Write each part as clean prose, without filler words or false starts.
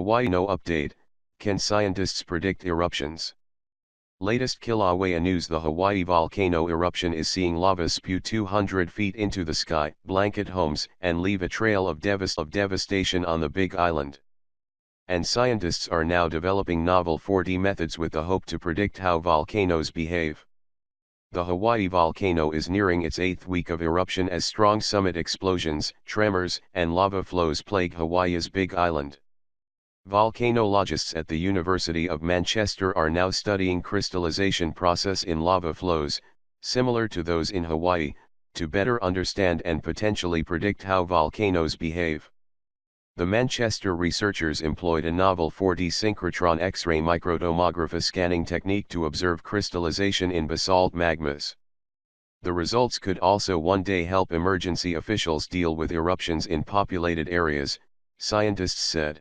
Hawaii no update, can scientists predict eruptions? Latest Kilauea news: the Hawaii volcano eruption is seeing lava spew 200 feet into the sky, blanket homes, and leave a trail of devastation on the Big Island. And scientists are now developing novel 4D methods with the hope to predict how volcanoes behave. The Hawaii volcano is nearing its 8th week of eruption as strong summit explosions, tremors, and lava flows plague Hawaii's Big Island. Volcanologists at the University of Manchester are now studying crystallization process in lava flows, similar to those in Hawaii, to better understand and potentially predict how volcanoes behave. The Manchester researchers employed a novel 4D synchrotron X-ray microtomography scanning technique to observe crystallization in basalt magmas. The results could also one day help emergency officials deal with eruptions in populated areas, scientists said.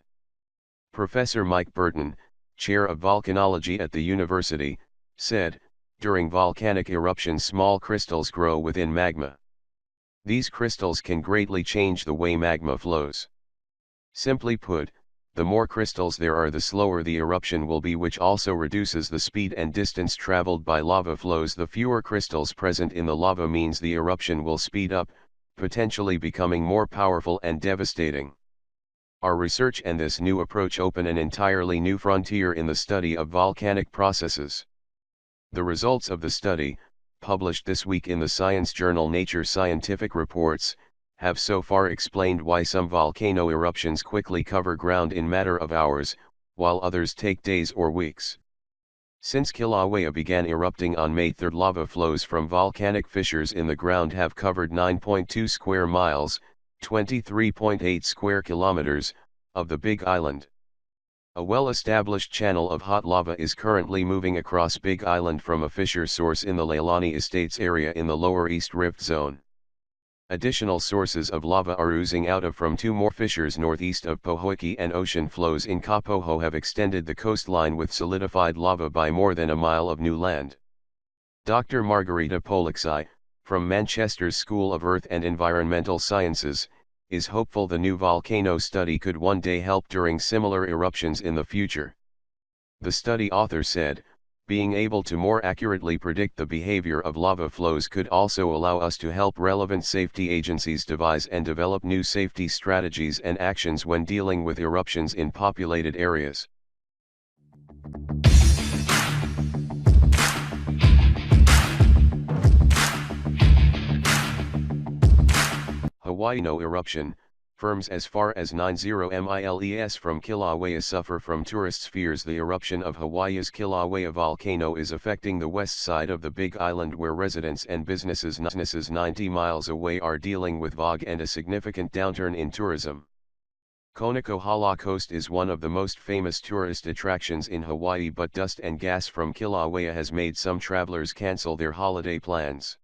Professor Mike Burton, chair of volcanology at the university, said, "During volcanic eruptions small crystals grow within magma. These crystals can greatly change the way magma flows. Simply put, the more crystals there are, the slower the eruption will be, which also reduces the speed and distance traveled by lava flows. The fewer crystals present in the lava means the eruption will speed up, potentially becoming more powerful and devastating. Our research and this new approach open an entirely new frontier in the study of volcanic processes." The results of the study, published this week in the science journal Nature Scientific Reports, have so far explained why some volcano eruptions quickly cover ground in matter of hours, while others take days or weeks. Since Kilauea began erupting on May 3, lava flows from volcanic fissures in the ground have covered 9.2 square miles, 23.8 square kilometers, of the Big Island. A well-established channel of hot lava is currently moving across Big Island from a fissure source in the Leilani Estates area in the lower East Rift Zone. Additional sources of lava are oozing out of from 2 more fissures northeast of Pohoiki, and ocean flows in Kapoho have extended the coastline with solidified lava by more than a mile of new land. Dr. Margarita Polixi, from Manchester's School of Earth and Environmental Sciences, is hopeful the new volcano study could one day help during similar eruptions in the future. The study author said, "Being able to more accurately predict the behavior of lava flows could also allow us to help relevant safety agencies devise and develop new safety strategies and actions when dealing with eruptions in populated areas." Hawaii no eruption. Firms as far as 90 miles from Kilauea suffer from tourists' fears. The eruption of Hawaii's Kilauea volcano is affecting the west side of the Big Island, where residents and businesses 90 miles away are dealing with fog and a significant downturn in tourism. Konokohala Coast is one of the most famous tourist attractions in Hawaii, but dust and gas from Kilauea has made some travelers cancel their holiday plans.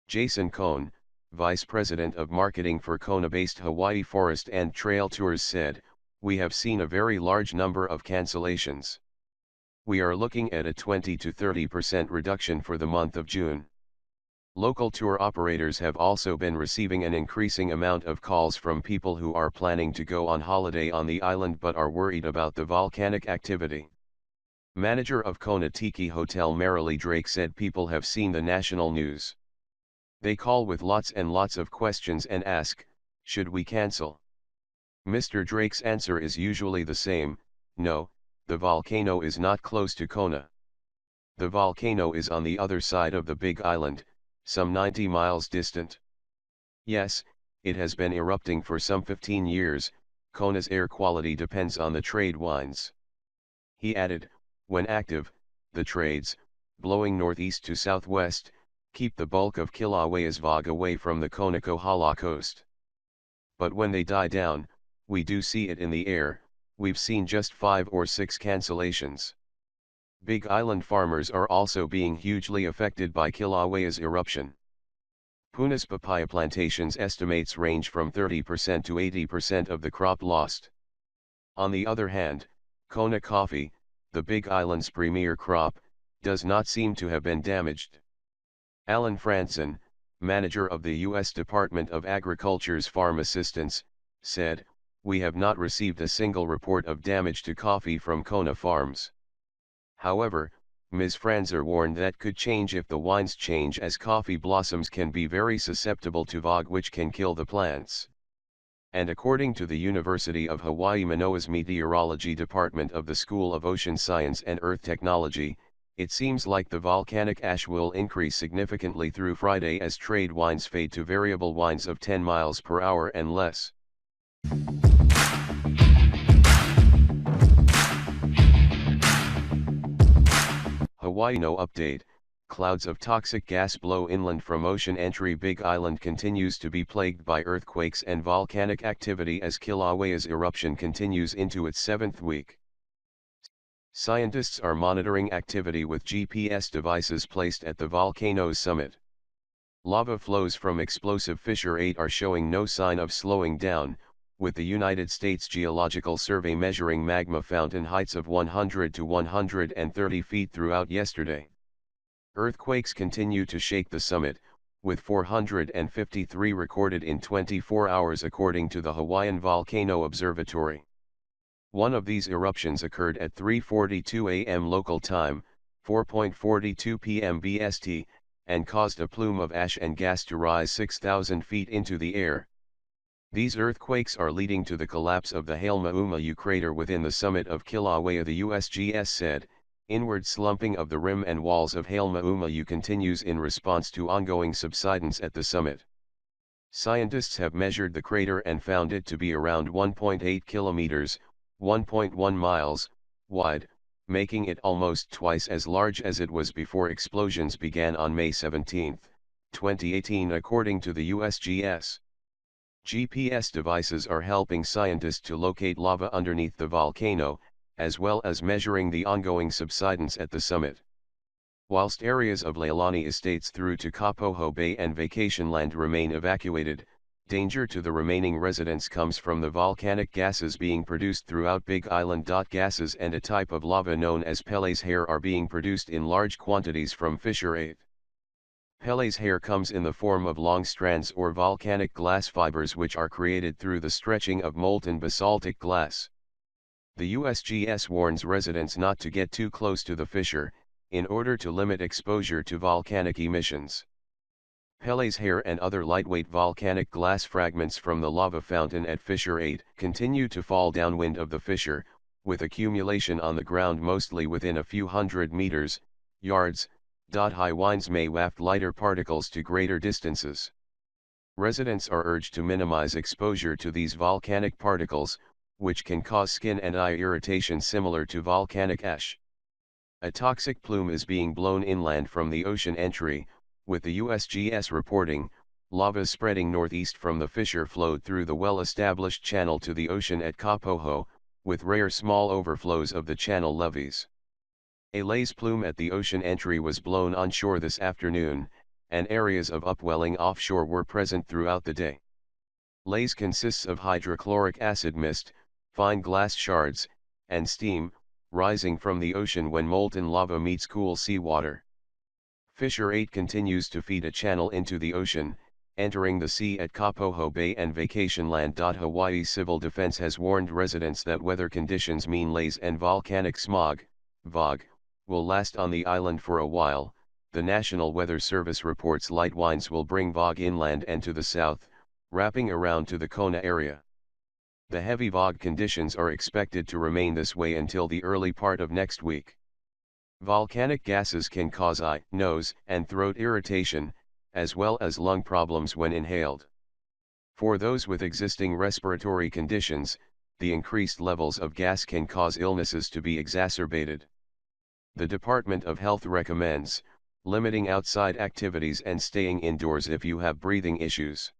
Jason Cohn, Vice President of Marketing for Kona-based Hawaii Forest and Trail Tours, said, "We have seen a very large number of cancellations. We are looking at a 20 to 30% reduction for the month of June." Local tour operators have also been receiving an increasing amount of calls from people who are planning to go on holiday on the island but are worried about the volcanic activity. Manager of Kona Tiki Hotel Marilee Drake said people have seen the national news. They call with lots and lots of questions and ask, "Should we cancel?" Mr. Drake's answer is usually the same: "No, the volcano is not close to Kona. The volcano is on the other side of the Big Island, some 90 miles distant. Yes, it has been erupting for some 15 years, Kona's air quality depends on the trade winds." He added, "When active, the trades, blowing northeast to southwest, keep the bulk of Kilauea's fog away from the Konokohala coast. But when they die down, we do see it in the air. We've seen just 5 or 6 cancellations." Big Island farmers are also being hugely affected by Kilauea's eruption. Puna's papaya plantations estimates range from 30% to 80% of the crop lost. On the other hand, Kona coffee, the Big Island's premier crop, does not seem to have been damaged. Alan Franson, manager of the U.S. Department of Agriculture's Farm Assistance, said, we have not received a single report of damage to coffee from Kona farms. However, Ms. Franzer warned that could change if the winds change, as coffee blossoms can be very susceptible to fog, which can kill the plants. And according to the University of Hawaii Manoa's Meteorology Department of the School of Ocean Science and Earth Technology, it seems like the volcanic ash will increase significantly through Friday as trade winds fade to variable winds of 10 miles per hour and less. Hawaii no update. Clouds of toxic gas blow inland from ocean entry. Big Island continues to be plagued by earthquakes and volcanic activity as Kilauea's eruption continues into its 7th week. Scientists are monitoring activity with GPS devices placed at the volcano's summit. Lava flows from explosive Fissure 8 are showing no sign of slowing down, with the United States Geological Survey measuring magma fountain heights of 100 to 130 feet throughout yesterday. Earthquakes continue to shake the summit, with 453 recorded in 24 hours according to the Hawaiian Volcano Observatory. One of these eruptions occurred at 3:42 a.m. local time, 4:42 p.m. BST, and caused a plume of ash and gas to rise 6,000 feet into the air. These earthquakes are leading to the collapse of the Haile-Maumayu crater within the summit of Kilauea, the USGS said. Inward slumping of the rim and walls of Haile-Maumayu continues in response to ongoing subsidence at the summit. Scientists have measured the crater and found it to be around 1.8 kilometers, 1.1 miles, wide, making it almost twice as large as it was before explosions began on May 17, 2018, according to the USGS. GPS devices are helping scientists to locate lava underneath the volcano, as well as measuring the ongoing subsidence at the summit. Whilst areas of Leilani Estates through to Kapoho Bay and Vacationland remain evacuated, danger to the remaining residents comes from the volcanic gases being produced throughout Big Island. Gases and a type of lava known as Pele's hair are being produced in large quantities from Fissure 8. Pele's hair comes in the form of long strands or volcanic glass fibers which are created through the stretching of molten basaltic glass. The USGS warns residents not to get too close to the fissure, in order to limit exposure to volcanic emissions. Pele's hair and other lightweight volcanic glass fragments from the lava fountain at Fissure 8 continue to fall downwind of the fissure, with accumulation on the ground mostly within a few hundred meters, yards. High winds may waft lighter particles to greater distances. Residents are urged to minimize exposure to these volcanic particles, which can cause skin and eye irritation similar to volcanic ash. A toxic plume is being blown inland from the ocean entry, with the USGS reporting, lava spreading northeast from the fissure flowed through the well-established channel to the ocean at Kapoho, with rare small overflows of the channel levees. A laze plume at the ocean entry was blown onshore this afternoon, and areas of upwelling offshore were present throughout the day. Laze consists of hydrochloric acid mist, fine glass shards, and steam, rising from the ocean when molten lava meets cool seawater. Fissure 8 continues to feed a channel into the ocean, entering the sea at Kapoho Bay and Vacationland. Hawaii Civil Defense has warned residents that weather conditions mean laze and volcanic smog, VOG, will last on the island for a while. The National Weather Service reports light winds will bring VOG inland and to the south, wrapping around to the Kona area. The heavy VOG conditions are expected to remain this way until the early part of next week. Volcanic gases can cause eye, nose, and throat irritation, as well as lung problems when inhaled. For those with existing respiratory conditions, the increased levels of gas can cause illnesses to be exacerbated. The Department of Health recommends limiting outside activities and staying indoors if you have breathing issues.